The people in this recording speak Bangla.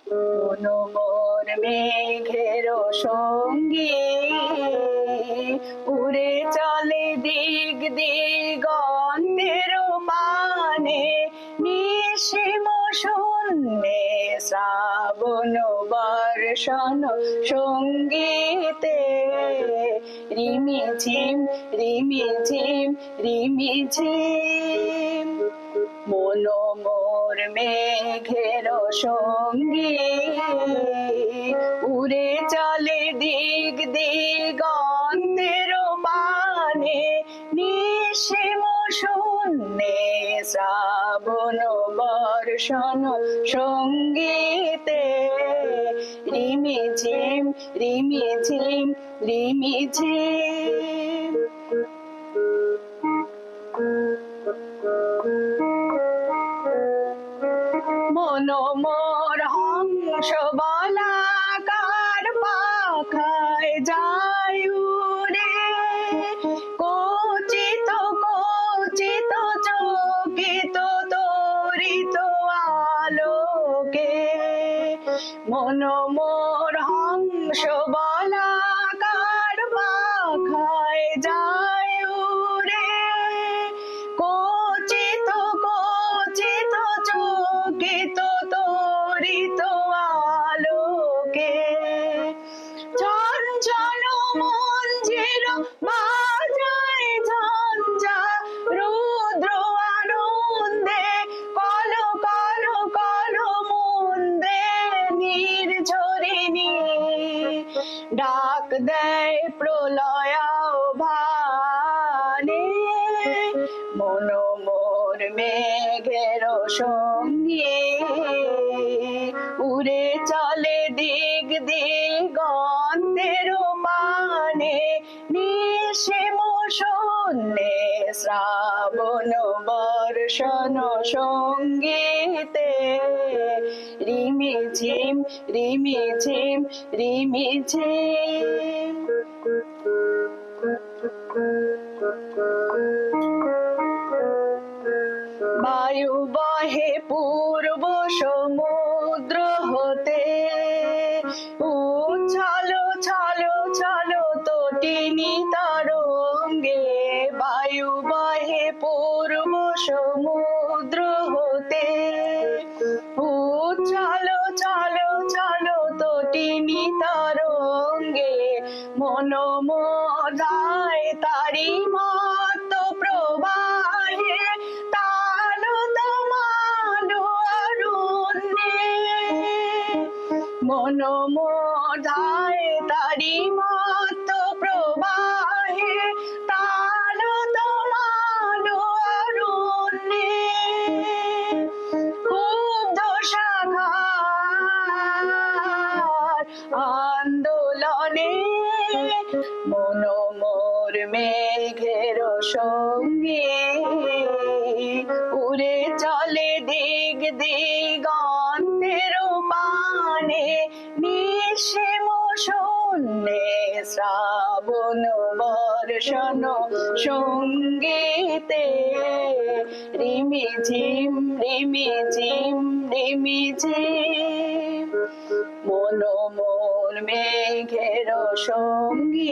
কোনো মোর মেঘের সঙ্গী উড়ে চলে দিগ দিগন্তের পানে নিশিম শূন্যে শ্রাবণ বর্ষণ সঙ্গীতে রিমিঝিম রিমিঝিম রিমিঝিম মন মোর মেঘের সঙ্গী উড়ে চলে দিগ দিগন্তের পানে নিশিম শূন্যে শ্রাবণ বর্ষণ সঙ্গীতে রিমিঝিম রিমিঝিম রিমিঝিম মন মোর হংস বলাকার পাখায় যায় উড়ে কচিত কচিত চকিত তরিত আলোকে মন মোর হংস বলাকার পাখায় যায় উড়ে কচিত কচিত চকিত তরিত আলোকে ঝনঝন মঞ্জির বাজায় ঝঞ্ঝা রুদ্র আনন্দে কল কল কল মন্দে নির্ঝরিণী ডাক দেয় প্রলয় ভানে মন মোর মেঘের সঙ্গী উড়ে চলে দিগ দিগন্তের পানে নিশিম শূন্যে শ্রাবণ বর্ষণ সঙ্গীতে রিমিঝিম রিমিঝিম রিমিঝিম বায়ু বহে পূর্ব সমুদ্র হতে উছালো ছলো ছলো তটিনী তরঙ্গে বায়ু বহে পূর্ব সমুদ্র হতে উছালো ছলো ছলো তটিনী তরঙ্গে মন মোদায় তারি মত প্রবাহে তালু তমালু অরণ্যে মন মোদায় তারি মত প্রবাহে তালু তমালু অরণ্যে ক্ষুব্ধ শাখার আন্দোলনে মন মোর মেঘের সঙ্গী উড়ে চলে দিগ দিগন্তের পানে নিশিম শূন্যে শ্রাবণ বর্ষণ সঙ্গীতে রিমিঝিম রিমিঝিম রিমিঝিম মন মোর মেঘের সঙ্গী